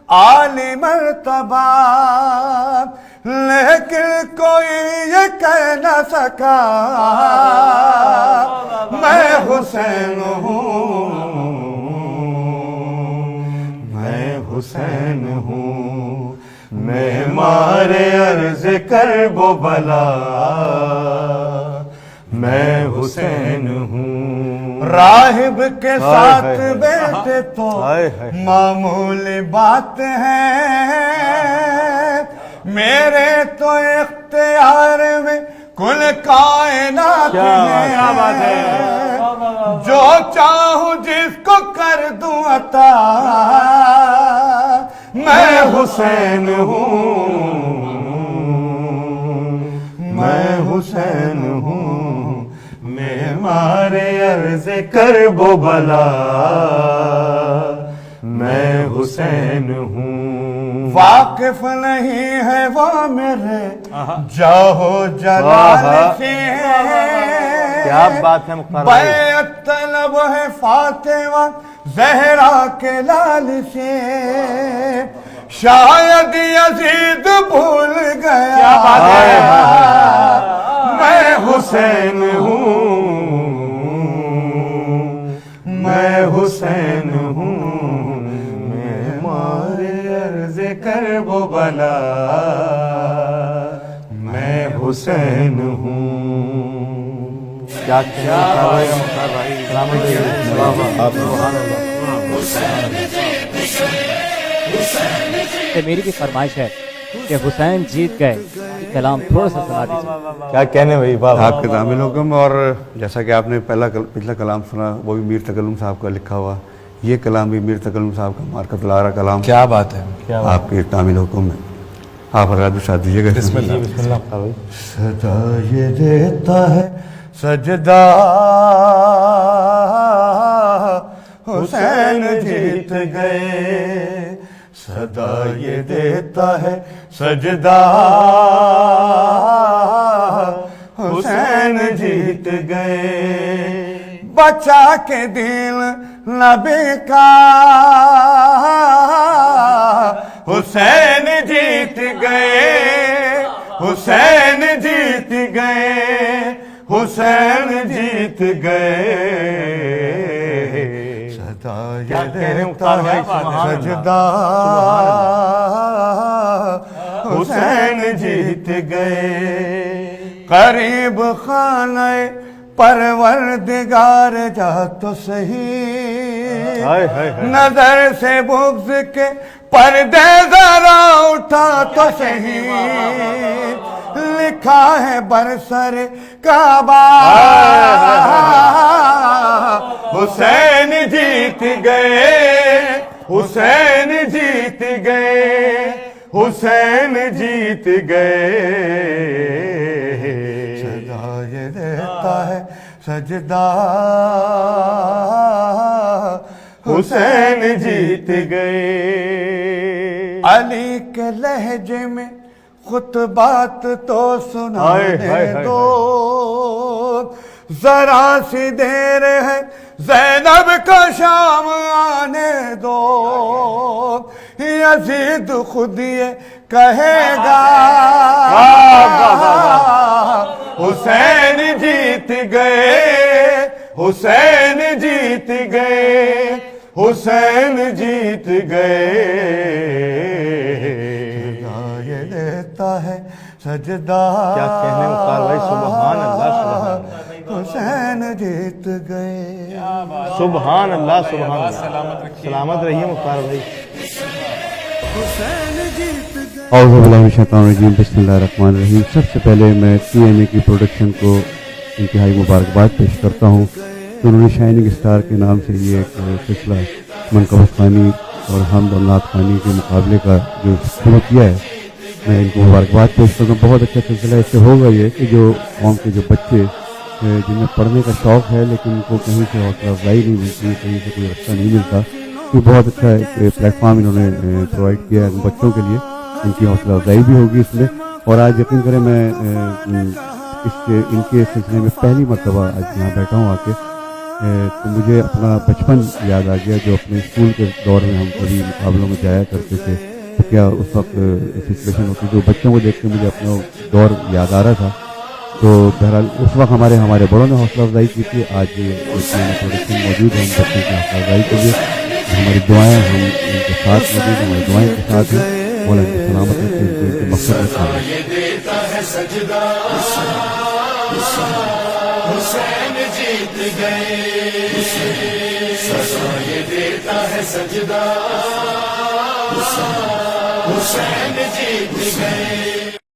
आली मर्तबा, लेकिन कोई ये कह न सका मैं हुसैन हूँ, मैं हुसैन हूँ। मैं मारे अर्ज कर वो भला मैं हुसैन हूँ। राहिब के साथ बैठे तो मामूली बात है, मेरे तो इख्तियार में कुल कायनात है। जो चाहूं जिसको कर दूं अता मैं हुसैन हूँ, मैं हुसैन हूँ। मैं मारे अर्ज कर वो भला मैं हुसैन हूँ। वाकिफ नहीं है वो मेरे जाहो जलाल से, क्या बात है मुख्तार भाई। बैअत तलब है फातिमा ज़हरा के लाल से, शायद यजीद भूल गया क्या बात है। मैं हुसैन हूँ, मैं हुसैन हूँ। मैं मारे अर्ज कर वो भला मैं हुसैन हूँ। क्या मुख्तार भाई। मेरी भी फरमाइश है कि हुसैन जीत गए, कलाम थोड़ा सा सुना दीजिए। क्या कहने भाई बाबा। आपके दामिल हुक्म। और जैसा कि आपने पिछला कलाम सुना, वो भी मीर तकल्लुम साहब का लिखा हुआ, ये कलाम भी मीर तकल्लुम साहब का मार्कत लारा कलाम। क्या बात है। आपके दामिल हुक्म में आप हजरात साथ दीजिएगा। बिस्मिल्लाह। सदा ये देता है सजदा हुसैन जीत गए, सदा ये देता है सजदा हुसैन जीत गए। बचा के दिल नबी का हुसैन जीत गए, हुसैन जीत गए, हुसैन जीत गए। सदा ये देता है सजदा हुसैन जीत गए। करीब खाने परवरदिगार जा तो सही, नजर से बुग़्ज़ के पर्दे जरा उठा तो सही। लिखा है बरसर काबा हुसैन जीत गए, हुसैन जीत गए, हुसैन जीत गए। सदा ये देता है सजदा हुसैन जीत गए। अली के लहजे में खुतबात तो सुनाने दो, जरा सी देर है ज़ैनब का शाम आने दो। यजीद खुद ये कहेगा हुसैन जीत गए, हुसैन जीत गए, हुसैन जीत गए। ये देता है सजदा। क्या कहने मुख्तार भाई। सुभान अल्लाह, सुभान अल्लाह। हुसैन जीत गए। सुभान अल्लाह, सुभान अल्लाह। सलामत रहिए मुख्तार भाई। औज़ु बिल्लाहि मिनश शैतानिर रजीम, बिस्मिल्लाहिर्रहमानिर्रहीम। सबसे पहले मैं TNA की प्रोडक्शन को इंतहाई मुबारकबाद पेश करता हूँ कि उन्होंने शाइनिंग स्टार के नाम से ये एक सिलसिला मनक़बत ख़ानी और हमद और नात ख़ानी के मुकाबले का जो शुरू किया है, मैं इनको मुबारकबाद पेश करता हूँ। बहुत अच्छा सिलसिला। इससे होगा ये कि जो कौम के जो बच्चे जिन्हें पढ़ने का शौक़ है लेकिन उनको कहीं से हौसला अफजाई नहीं मिलती, कहीं से कोई रास्ता नहीं मिलता, तो बहुत अच्छा एक प्लेटफॉर्म इन्होंने प्रोवाइड किया है बच्चों के लिए। इनकी हौसला अफजाई भी होगी इसमें। और आज यकीन करें मैं इनके सिलसिले में पहली मरतबा आज यहाँ बैठा हूँ आके, تو مجھے اپنا بچپن یاد آ گیا جو اپنے اسکول کے دور میں ہم کبھی مقابلوں میں جایا کرتے تھے، تو کیا اس وقت سچویشن ہوتی جو بچوں کو دیکھ کے مجھے اپنا دور یاد آ رہا تھا. تو بہرحال اس وقت ہمارے بڑوں نے حوصلہ افزائی کی تھی. آج پروڈکشن موجود ہے ان بچوں کی حوصلہ افزائی کے لیے. ہماری دعائیں ہم ان کے ساتھ موجود ہیں، ہماری دعائیں کے ساتھ ہیں. مولا ان کی سلامت رکھے، ان کے مقصد میں کامیاب. حسین جیت گئے، یہ دیتا ہے سجدہ، حسین جیت گئے.